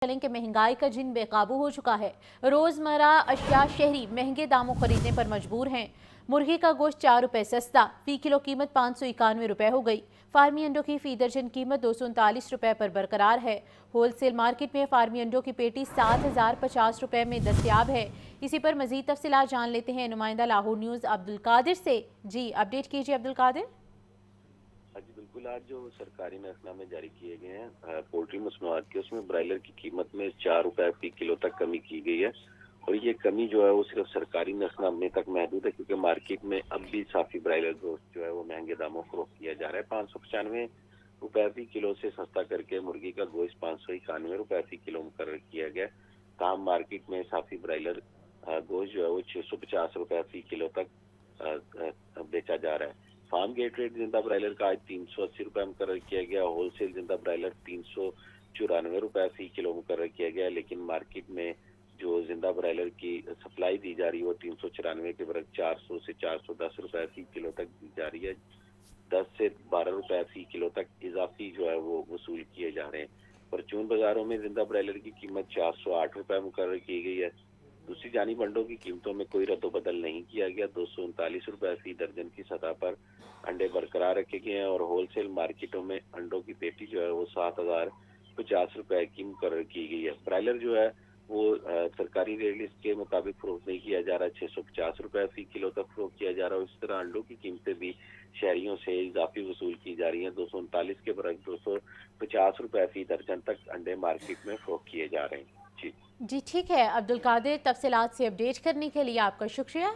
چلیں کہ مہنگائی کا جن بے قابو ہو چکا ہے۔ روزمرہ اشیاء شہری مہنگے داموں خریدنے پر مجبور ہیں۔ مرغی کا گوشت 4 روپے سستا، فی کلو قیمت 591 روپے ہو گئی۔ فارمی انڈوں کی فی درجن قیمت 239 روپے پر برقرار ہے۔ ہول سیل مارکیٹ میں فارمی انڈوں کی پیٹی 7050 روپے میں دستیاب ہے۔ اسی پر مزید تفصیلات جان لیتے ہیں نمائندہ لاہور نیوز عبدالقادر سے۔ جی اپڈیٹ کیجیے عبدالقادر۔ جی بالکل، آج جو سرکاری نرخ نامے جاری کیے گئے ہیں پولٹری مصنوعات کے، اس میں برائلر کی قیمت میں 4 روپے فی کلو تک کمی کی گئی ہے، اور یہ کمی جو ہے وہ صرف سرکاری نرخ نامے تک محدود ہے، کیونکہ مارکیٹ میں اب بھی صافی برائلر گوشت جو ہے وہ مہنگے داموں فروخت کیا جا رہا ہے۔ 595 روپے فی کلو سے سستا کر کے مرغی کا گوشت 591 روپے فی کلو مقرر کیا گیا، تاہم مارکیٹ میں صافی برائلر گوشت جو ہے وہ 650 روپے فی کلو تک بیچا جا رہا ہے۔ فارم گیٹ ریٹ زندہ برائلر کا آج 380 روپے مقرر کیا گیا، ہول سیل زندہ برائلر 394 روپے فی کلو مقرر کیا گیا، لیکن مارکیٹ میں جو زندہ برائلر کی سپلائی دی جا رہی ہے وہ 394 کے برعکس 400 سے 410 روپے فی کلو تک دی جا رہی ہے۔ 10 سے 12 روپے فی کلو تک اضافی جو ہے وہ وصول کیے جا رہے ہیں۔ پرچون بازاروں میں زندہ برائلر کی قیمت 408 روپے مقرر کی گئی ہے۔ دوسری جانب انڈوں کی قیمتوں میں کوئی رد و بدل نہیں کیا گیا، 239 روپے فی درجن کی سطح پر انڈے برقرار رکھے گئے ہیں، اور ہول سیل مارکیٹوں میں انڈوں کی پیٹی جو ہے وہ 7050 روپے کی مقرر کی گئی ہے۔ برائلر جو ہے وہ سرکاری ریٹ لسٹ کے مطابق فروخت نہیں کیا جا رہا، 650 روپے فی کلو تک فروخت کیا جا رہا ہے۔ اس طرح انڈوں کی قیمتیں بھی شہریوں سے اضافی وصول کی جا رہی ہیں، 239 کے برعکس 250 روپے فی درجن تک انڈے مارکیٹ میں فروخت کیے جا رہے ہیں۔ جی ٹھیک ہے عبدالقادر، تفصیلات سے اپڈیٹ کرنے کے لیے آپ کا شکریہ۔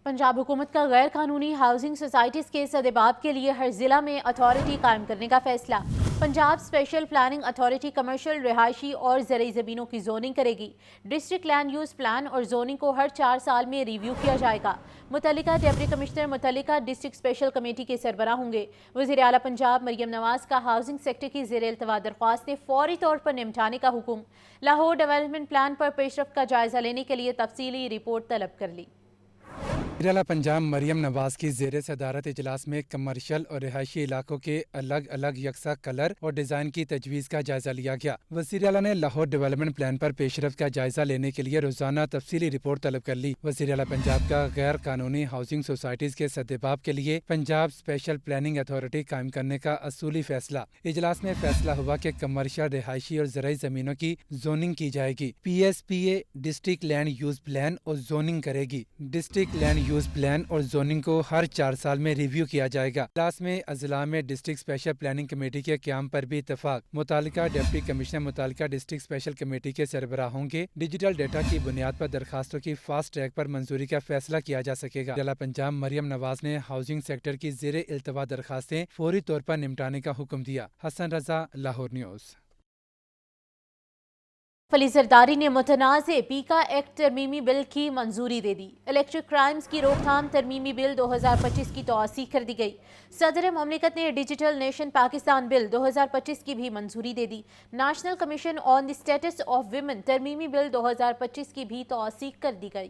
پنجاب حکومت کا غیر قانونی ہاؤسنگ سوسائٹیز کے سدباب کے لیے ہر ضلع میں اتھارٹی قائم کرنے کا فیصلہ۔ Punjab special planning authority commercial, رہائشی اور زرعی زمینوں کی زوننگ کرے گی۔ ڈسٹرکٹ لینڈ یوز پلان اور زوننگ کو ہر 4 سال میں ریویو کیا جائے گا۔ متعلقہ ڈپٹی کمشنر متعلقہ ڈسٹرکٹ اسپیشل کمیٹی کے سربراہ ہوں گے۔ وزیر اعلیٰ پنجاب مریم نواز کا ہاؤسنگ سیکٹر کی زیر التواء درخواست نے فوری طور پر نمٹانے کا حکم۔ لاہور ڈیولپمنٹ پلان پر پیش رفت کا جائزہ لینے کے لیے تفصیلی رپورٹ طلب کر لی۔ وزیر اعلیٰ پنجاب مریم نواز کی زیر صدارت اجلاس میں کمرشل اور رہائشی علاقوں کے الگ الگ یکساں کلر اور ڈیزائن کی تجویز کا جائزہ لیا گیا۔ وزیر اعلیٰ نے لاہور ڈیولپمنٹ پلان پر پیش رفت کا جائزہ لینے کے لیے روزانہ تفصیلی رپورٹ طلب کر لی۔ وزیر اعلیٰ پنجاب کا غیر قانونی ہاؤسنگ سوسائٹیز کے سدباب کے لیے پنجاب اسپیشل پلاننگ اتھارٹی قائم کرنے کا اصولی فیصلہ۔ اجلاس میں فیصلہ ہوا کہ کمرشل، رہائشی اور زرعی زمینوں کی زوننگ کی جائے گی۔ پی ایس پی اے ڈسٹرکٹ لینڈ یوز پلان اور زوننگ کرے گی۔ ڈسٹرکٹ لینڈ یوز پلان اور زوننگ کو ہر 4 سال میں ریویو کیا جائے گا۔ اجلاس میں اضلاع میں ڈسٹرکٹ اسپیشل پلاننگ کمیٹی کے قیام پر بھی اتفاق۔ متعلقہ ڈپٹی کمشنر متعلقہ ڈسٹرکٹ اسپیشل کمیٹی کے سربراہ ہوں گے۔ ڈیجیٹل ڈیٹا کی بنیاد پر درخواستوں کی فاسٹ ٹریک پر منظوری کا فیصلہ کیا جا سکے گا۔ ضلع پنجاب مریم نواز نے ہاؤسنگ سیکٹر کی زیر التواء درخواستیں فوری طور پر نمٹانے کا حکم دیا۔ حسن رضا، لاہور نیوز۔ ولی زرداری نے متنازع پیکا ایکٹ ترمیمی بل کی منظوری دے دی۔ الیکٹرک کرائمز کی روک تھام ترمیمی بل 2025 کی توثیق کر دی گئی۔ صدر مملکت نے ڈیجیٹل نیشن پاکستان بل 2025 کی بھی منظوری دے دی۔ National commission on the status of women ترمیمی بل 2025 کی بھی توثیق کر دی گئی۔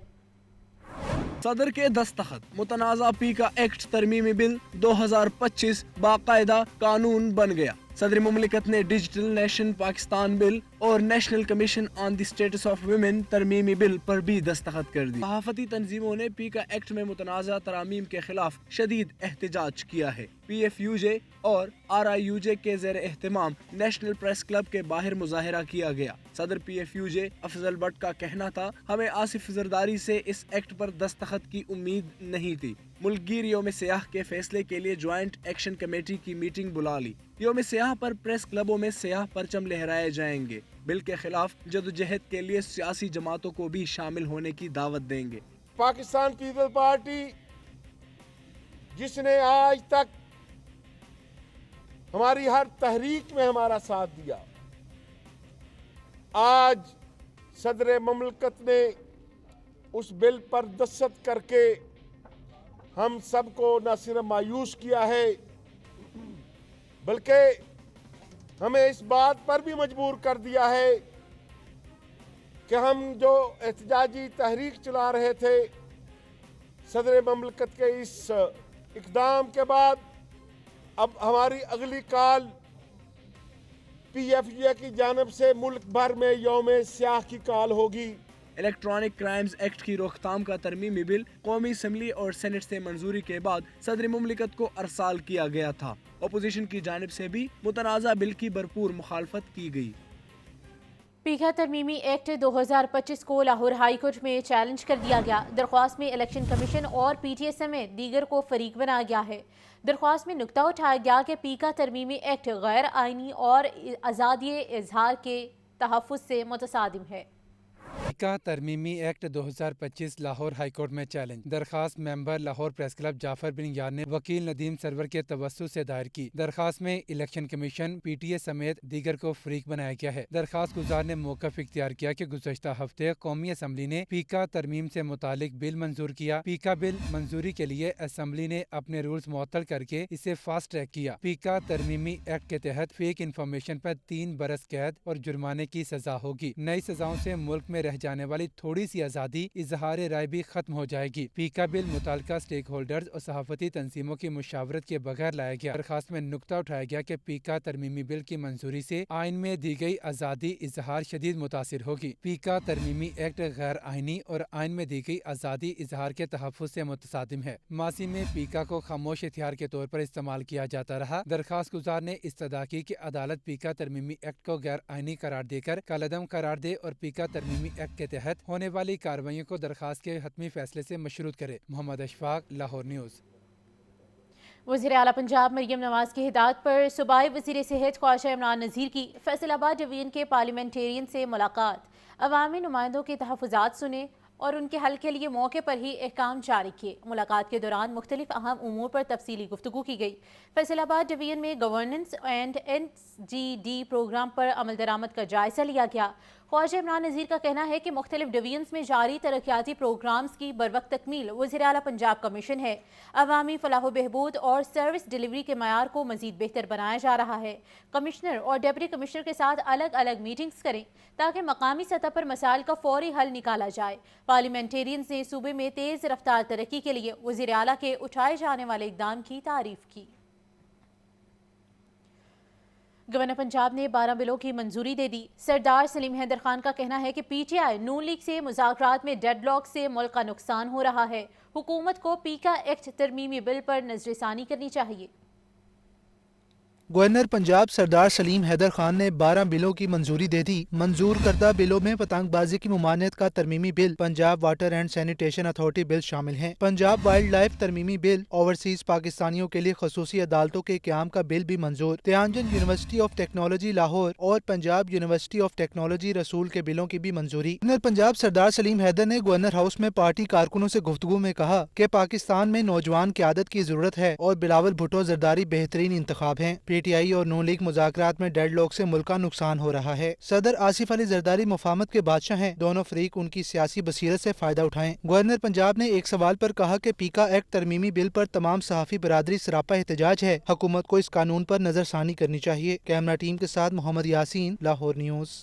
صدر کے دستخط، متنازع پیکا ایکٹ ترمیمی بل 2025 باقاعدہ قانون بن گیا۔ صدر مملکت نے ڈیجیٹل نیشن پاکستان بل اور national commission on the status of women ترمیمی بل پر بھی دستخط کر دی۔ صحافتی تنظیموں نے پیکا ایکٹ میں متنازع ترامیم کے خلاف شدید احتجاج کیا ہے۔ پی ایف یو جے اور آر آئی یو جے کے زیر اہتمام نیشنل پریس کلب کے باہر مظاہرہ کیا گیا۔ صدر P if you J Afzal but کا کہنا تھا، ہمیں آصف زرداری سے اس ایکٹ پر دستخط کی امید نہیں تھی۔ ملک گیر یوم سیاح کے فیصلے کے لیے جوائنٹ ایکشن کمیٹی کی میٹنگ بلا لی۔ یوم سیاح پر پریس کلبوں میں سیاہ پرچم لہرائے جائیں گے۔ بل کے خلاف جدوجہد کے لیے سیاسی جماعتوں کو بھی شامل ہونے کی دعوت دیں گے۔ پاکستان پیپل پارٹی جس نے آج تک ہماری ہر تحریک میں ہمارا ساتھ دیا، آج صدر مملکت نے اس بل پر دستخط کر کے ہم سب کو نہ صرف مایوس کیا ہے بلکہ ہمیں اس بات پر بھی مجبور کر دیا ہے کہ ہم جو احتجاجی تحریک چلا رہے تھے، صدر مملکت کے اس اقدام کے بعد اب ہماری اگلی کال PFJ की जानब से मुल्क भर में यौम स्याह की कॉल होगी। इलेक्ट्रॉनिक क्राइम्स एक्ट की रोकथाम का तरमीमी बिल कौमी असम्बली और सेनेट से मंजूरी के बाद सदर मुमलिकत को अरसाल किया गया था। अपोजिशन की जानिब से भी मुतनाज़ा बिल की भरपूर मुखालफत की गई। पीका तरमीमी एक्ट 2025 को लाहौर हाई कोर्ट में चैलेंज कर दिया गया। दरख्वास्त में इलेक्शन कमीशन और PTI समेत दीगर को फरीक बनाया गया है। दरख्वास्त में नुक्ता उठाया गया कि पीका तरमीमी एक्ट गैर आइनी और आज़ादी इजहार के तहफ़्फ़ुज़ से मुतसादिम है। पीका तरमीमी एक्ट 2025 लाहौर हाईकोर्ट में चैलेंज। दरखास्त member Lahore press club Jafar Bin Yar ने वकील नदीम सरवर के तवस्सुत से दायर की। दरखास्त में इलेक्शन कमीशन PTI समेत दीगर को फरीक बनाया गया है। दरखास्त गुजार ने मौक़िफ़ इख्तियार किया कि गुज़श्ता हफ्ते कौमी असम्बली ने पीका तरमीम से मुतालिक बिल मंजूर किया। पीका बिल मंजूरी के लिए असम्बली ने अपने रूल्स मुअत्तल करके इसे फास्ट ट्रैक किया। पीका तरमीमी एक्ट के तहत फेक इंफॉर्मेशन पर 3 बरस कैद और जुर्माने की सजा होगी। नई सजाओं से मुल्क में रह जाने वाली थोड़ी सी आज़ादी इजहार राय भी खत्म हो जाएगी। पीका बिल मुताल्लिका स्टेक होल्डर्स और सहाफती तंजीमों की मुशावरत के बगैर लाया गया। दरखास्त में नुक्ता उठाया गया कि पीका तरमीमी बिल की मंजूरी से आइन में दी गई आज़ादी इजहार शदीद मुतासिर होगी। पीका तरमीमी एक्ट गैर आइनी और आइन में दी गई आज़ादी इजहार के तहफ़्फ़ुज़ से मुतसादिम है। माजी में पीका को खामोश हथियार के तौर पर इस्तेमाल किया जाता रहा। दरखास्त गुजार ने इस्तदा की कि अदालत पीका तरमीमी एक्ट को गैर आइनी करार देकर कलअदम करार दे और पीका तरमीमी एक्ट के तहत होने वाली कार्रवाइयों को दरखास्त के हतमी फैसले से मशरूत करे। मोहम्मद अशफाक, लाहौर न्यूज़। वज़ीर आला पंजाब मरियम नवाज की हिदायत पर सूबाई वज़ीर सेहत ख्वाजा इमरान नज़ीर की फैसलाबाद डिवीजन के पार्लियामेंटेरियन से मुलाकात। अवामी नुमाइंदों के तहफ़्फ़ुज़ात सुने और उनके हल के लिए मौके पर ही अहकाम जारी किए। मुलाकात के दौरान मुख्तलिफ अहम उमूर पर तफसीली गुफ्तगू की गई। फैसलाबाद डिवीजन में गवर्नेंस एंड NGD प्रोग्राम पर अमल दरामद का जायजा लिया गया। ख्वाजा इमरान नज़ीर का कहना है कि मुख्तलिफ डिवीजन्स में जारी तरक्याती प्रोग्राम्स की बरवक्त तकमील वज़ीर आला पंजाब का मिशन है। अवामी फलाह बहबूद और सर्विस डिलीवरी के मयार को मज़ीद बेहतर बनाया जा रहा है। कमिश्नर और डिप्टी कमिश्नर के साथ अलग अलग मीटिंग्स करें ताकि मकामी सतह पर मसाइल का फौरी हल निकाला जाए। पार्लियामेंटेरियंस ने सूबे में तेज़ रफ्तार तरक्की के लिए वज़ीर आला के उठाए जाने वाले इक़दाम की तारीफ की। गवर्नर पंजाब ने 12 बिलों की मंजूरी दे दी। सरदार सलीम हैदर खान का कहना है कि PTI नून लीग से मुज़ाकरात में डेडलॉक से मुल्क का नुकसान हो रहा है। हुकूमत को पीका एक्ट तरमीमी बिल पर नजरसानी करनी चाहिए। गवर्नर पंजाब सरदार सलीम हैदर खान ने 12 बिलों की मंजूरी दे दी। मंजूर करदा बिलों में पतंगबाजी की मुमानियत का तरमीमी bill, Punjab water and sanitation authority bill शामिल हैं। पंजाब वाइल्ड लाइफ तरमीमी बिल, ओवरसीज पाकिस्तानियों के लिए खसूसी अदालतों के क़याम का बिल भी मंजूर। त्यानजन यूनिवर्सिटी ऑफ टेक्नोलॉजी लाहौर और पंजाब यूनिवर्सिटी ऑफ टेक्नोलॉजी रसूल के बिलों की भी मंजूरी। गवर्नर पंजाब सरदार सलीम हैदर ने गवर्नर हाउस में पार्टी कारकुनों से गुफ्तगू में कहा कि पाकिस्तान में नौजवान क़यादत की जरूरत है और बिलावल भुट्टो जरदारी बेहतरीन इंतखाब हैं। PTI और नून लीग मुज़ाकरात में डेडलॉक से मुल्क का नुकसान हो रहा है। सदर आसिफ अली जरदारी मुफाहमत के बादशाह हैं। दोनों फरीक उनकी सियासी बसीरत से फायदा उठाएं। गवर्नर पंजाब ने एक सवाल पर कहा कि पीका एक्ट तरमीमी बिल पर तमाम सहाफ़ी बरादरी सरापा एहतजाज है। हुकूमत को इस कानून पर नजरसानी करनी चाहिए। कैमरा टीम के साथ मोहम्मद यासीन, लाहौर न्यूज़।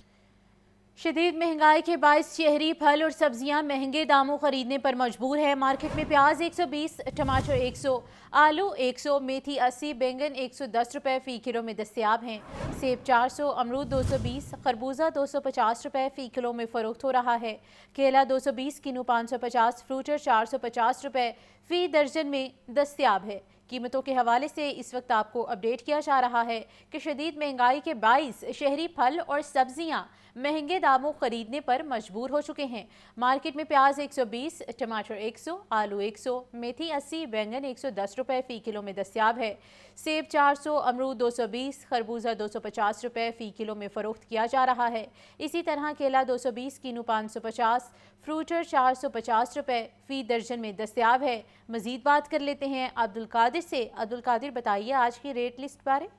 शदीद महंगाई के बायस शहरी फल और सब्जियां महंगे दामों खरीदने पर मजबूर है। मार्केट में प्याज 120, टमाटर 100, आलू 100, मेथी 80, बैंगन 110 रुपए फ़ी किलो में दस्तयाब हैं। सेब 400, अमरूद 220, खरबूजा 250 रुपए फ़ी किलो में फ़रोख्त हो रहा है। केला 220, किनू 550, फ्रूटर 450 रुपए फ़ी दर्जन में दस्तयाब है। कीमतों के हवाले से इस वक्त आपको अपडेट किया जा रहा है कि शदीद महंगाई के बाइस शहरी फल और सब्जियां महंगे दामों खरीदने पर मजबूर हो चुके हैं। मार्केट में प्याज 120, टमाटर 100, आलू 100, मेथी 80, बैंगन 110 रुपए फ़ी किलो में दस्तयाब है। सेब 400, अमरूद 220, खरबूजा 250 रुपए फ़ी किलो में फ़रोख्त किया जा रहा है। इसी तरह केला 220, किनू 550, फ्रूटर 450 रुपए फ़ी दर्जन में दस्तयाब है। मज़ीद बात कर लेते हैं अब्दुल कादिर से। अब्दुल कादिर, बताइए आज की रेट लिस्ट बारे।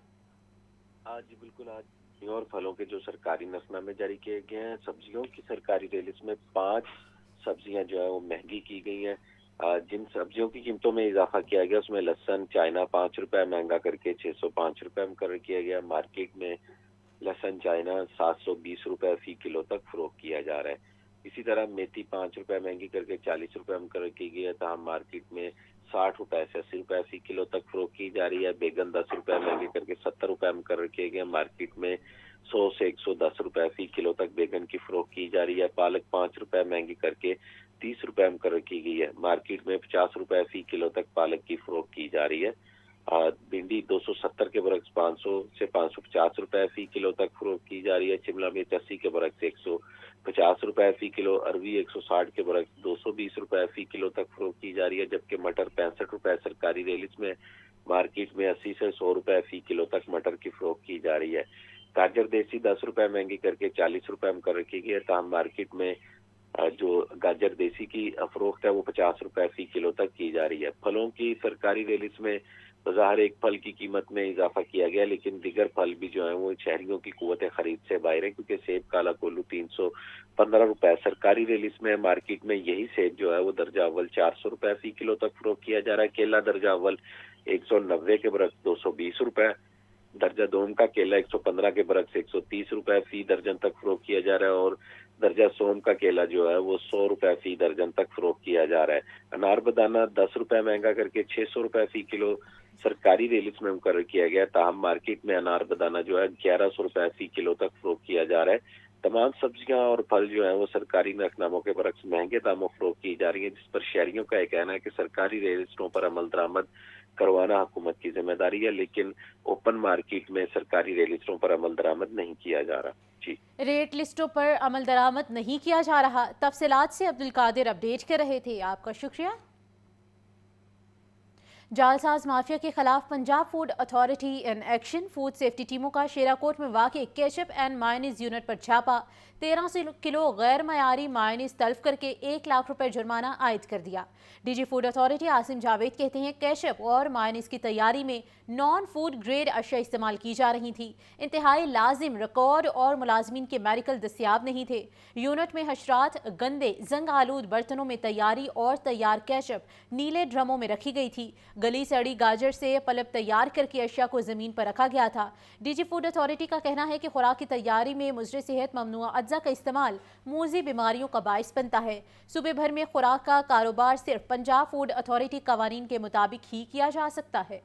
जी बिल्कुल, आज और फलों के जो सरकारी नसनामे जारी किए गए हैं। सब्जियों की सरकारी रेट लिस्ट में 5 सब्जियां जो है वो महंगी की गई हैं। जिन सब्जियों की कीमतों में इजाफा किया गया उसमें लहसुन चाइना 5 रुपए महंगा करके 605 रुपए मुकर्रर किया गया। मार्केट में लहसुन चाइना 720 रुपए फ़ी किलो तक फरोख्त किया जा रहा है। इसी तरह मेथी 5 रुपए महंगी करके 40 रुपए मुकर्रर की गई है, तथा मार्केट में 60 रुपए से 80 रुपए फ़ी किलो तक फरोख्त की जा रही है। बैगन 10 रुपए महंगे करके 70 रुपए मुकर्रर किए गए। मार्केट में 100 से 110 रुपए फी किलो तक बैगन की फरोख्त की जा रही है। पालक 5 रुपए महंगी करके 30 रुपए मुकर्रर की गई है। मार्केट में 50 रुपए फी किलो तक पालक की फरोख्त की जा रही है। भिंडी 270 के बरक्स 500 से 550 रुपए फी किलो तक फरोख्त की जा रही है। शिमला मिर्च 80 के बरक्स 150 रुपए फी किलो, अरबी 160 के बरक्स 220 रुपए फी किलो तक फरोख्त की जा रही है, जबकि मटर 65 रुपए सरकारी रेलिस में, मार्केट में 80 से 100 रुपए फी किलो तक मटर की फरोख्त की जा रही है। गाजर देसी 10 रुपए महंगी करके 40 रुपए मुकर्रर की गई है, ताहम मार्केट में जो गाजर देसी की फरोख्त है वो 50 रुपए फी किलो तक की जा रही है। फलों की सरकारी रेलिस में बाजार एक फल की कीमत में इजाफा किया गया, लेकिन दिगर फल भी जो है वो शहरियों की कुव्वत खरीद से बाहर है, क्योंकि सेब काला कोल्लू 315 रुपए सरकारी रिलीज में, मार्केट में यही सेब जो है वो दर्जा अव्वल 400 रुपए फी किलो तक फरोख्त किया जा रहा है। केला दर्जा अव्वल 190 के बरक्स 220 रुपए, दर्जा दोम का केला 115 के बरक्स 130 रुपए फी दर्जन तक फरोख्त किया जा रहा है, और दर्जा सोम का केला जो है वो 100 रुपए फी दर्जन तक फरोख्त किया जा रहा है। अनार बदाना 10 रुपए महंगा करके 600 रुपए फी किलो सरकारी रेलिस में मुकर्रर किया गया, ताहम मार्केट में अनार बदाना जो है 1100 रुपए फी किलो तक फरोख्त किया जा रहा है। तमाम सब्जियां और फल जो है वो सरकारी नरखनामों के बरक्स महंगे दामों फरोख्त की जा रही है, जिस पर शहरियों का यह कहना है कि सरकारी रेलिस्टों पर अमल दरामद करवाना हुकूमत की जिम्मेदारी है, लेकिन ओपन मार्केट में सरकारी रेट लिस्टों पर अमल दरामद नहीं किया जा रहा। जी, रेट लिस्टों पर अमल दरामद नहीं किया जा रहा। तफसीलात से अब्दुल कादिर अपडेट कर रहे थे, आपका शुक्रिया। जालसाज माफिया के खिलाफ Punjab food authority in action, food safety टीमों का शेराकोट में वाक़ केचप एंड मायनीज यूनिट पर छापा, 1300 किलो गैर मयारी मायनीज तल्फ करके 1 लाख रुपए जुर्माना आयद कर दिया। DG food authority Asim Javed कहते हैं केचप और मायनीज की तैयारी में नॉन फूड ग्रेड अशिया इस्तेमाल की जा रही थी, इंतहाई लाजिम रिकॉर्ड और मुलाजमीन के मेडिकल दस्तियाब नहीं थे। यूनिट में हशरात, गंदे, जंग आलूद बर्तनों में तैयारी और तैयार केचप नीले ड्रमों में रखी गई थी। गली सड़ी गाजर से पल्प तैयार करके अशिया को जमीन पर रखा गया था। डीजी फूड अथॉरिटी का कहना है कि खुराक की तैयारी में मुजरे सेहत ममनुआ अज्जा का इस्तेमाल मूजी बीमारियों का बाइस बनता है। सूबे भर में खुराक का कारोबार सिर्फ पंजाब फूड अथॉरिटी कवानीन के मुताबिक ही किया जा सकता है।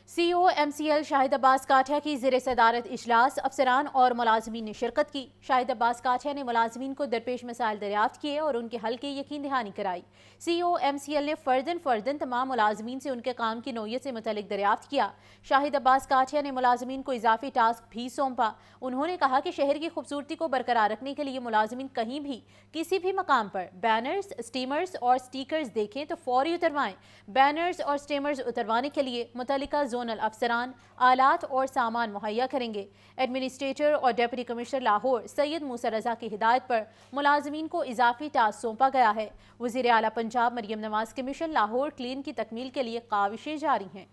CEO MCL शाहिद अब्बास काठिया की ज़ेर सदारत इजलास, अफसरान और मुलाजमीन ने शिरकत की। शाहिद अब्बास काठिया ने मुलाजमीन को दरपेश मसाइल दरियाफ्त किए और उनके हल की यकीन दहानी कराई। CEO MCL ने फ़र्दन तमाम मुलाजमीन से उनके काम की नौयत से मुतल्लिक दरियाफ्त किया। शाहिद अब्बास काठिया ने मुलाजमीन को इजाफी टास्क भी सौंपा। उन्होंने कहा कि शहर की खूबसूरती को बरकरार रखने के लिए मुलाजमीन कहीं भी किसी भी मकाम पर बैनर्स, स्टीमर्स और स्टिकर्स देखें तो फौरी उतरवाएं। बैनर्स और स्टीमर्स उतरवाने के लिए मुतल्लिका जोनल अफसरान आलात और सामान मुहैया करेंगे। एडमिनिस्ट्रेटर और डिप्टी कमिश्नर लाहौर सैयद मूसा रजा की हिदायत पर मुलाजमीन को इजाफी टास्क सौंपा गया है। वज़ीर आला पंजाब मरियम नवाज के मिशन लाहौर क्लीन की तकमील के लिए काविशें जारी हैं।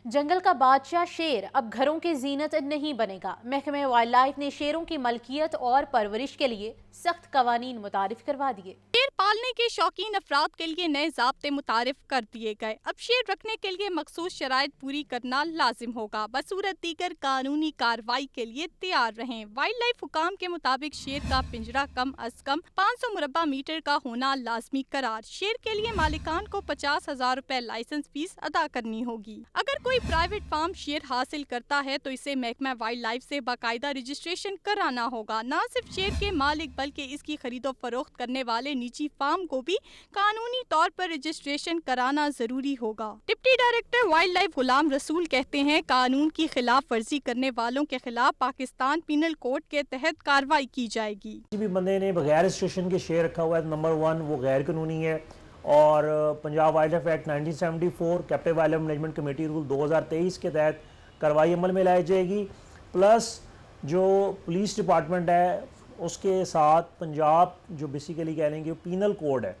जंगल का बादशाह शेर अब घरों की जीनत नहीं बनेगा। महकमे वाइल्ड लाइफ ने शेरों की मलकियत और परवरिश के लिए सख्त कवानीन मुतारिफ करवा दिए। शेर पालने के शौकीन अफराद के लिए नए ज़ाब्ते मुतारिफ कर दिए गए। अब शेर रखने के लिए मखसूस शराइत पूरी करना लाजिम होगा। बसूरत दीगर कानूनी कार्रवाई के लिए तैयार रहें। वाइल्ड लाइफ हुकाम के मुताबिक शेर का पिंजरा कम अज कम 500 मुरब्बा मीटर का होना लाजमी करार। शेर के लिए मालिकान को 50,000 रुपए लाइसेंस फीस अदा करनी होगी। अगर कोई प्राइवेट फार्म शेर हासिल करता है तो इसे महकमा वाइल्ड लाइफ से बाकायदा रजिस्ट्रेशन कराना होगा। न सिर्फ शेर के मालिक बल्कि इसकी खरीदो फरोख्त करने वाले निजी फार्म को भी कानूनी तौर पर रजिस्ट्रेशन कराना जरूरी होगा। Deputy director wild life Ghulam Rasool कहते हैं कानून की खिलाफ वर्जी करने वालों के खिलाफ पाकिस्तान पीनल कोड के तहत कार्रवाई की जाएगी। किसी भी बंदे ने बगैर रजिस्ट्रेशन के शेर रखा हुआ है, नंबर 1 वो गैर कानूनी है। और Punjab wild life act 1974 captive wild life management committee rule 2023 के तहत कार्रवाई अमल में लाई जाएगी। प्लस जो पुलिस डिपार्टमेंट है उसके साथ पंजाब जो बेसिकली कह लेंगे पीनल कोड है,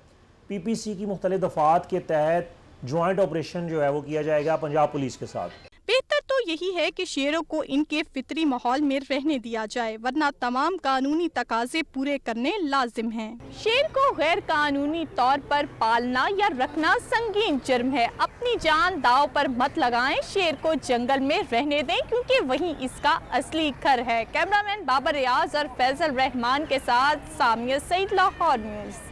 PPC की मुख्तलिफ दफ़ात के तहत जॉइंट ऑपरेशन जो है वो किया जाएगा पंजाब पुलिस के साथ। बेहतर तो यही है कि शेरों को इनके फितरी माहौल में रहने दिया जाए, वरना तमाम कानूनी तकाजे पूरे करने लाजिम हैं। शेर को गैर कानूनी तौर पर पालना या रखना संगीन जुर्म है। अपनी जान दाव पर मत लगाएं, शेर को जंगल में रहने दें क्योंकि वहीं इसका असली घर है। कैमरामैन बाबर रियाज और फैजल रहमान के साथ सामिया सईद, लाहौर न्यूज़।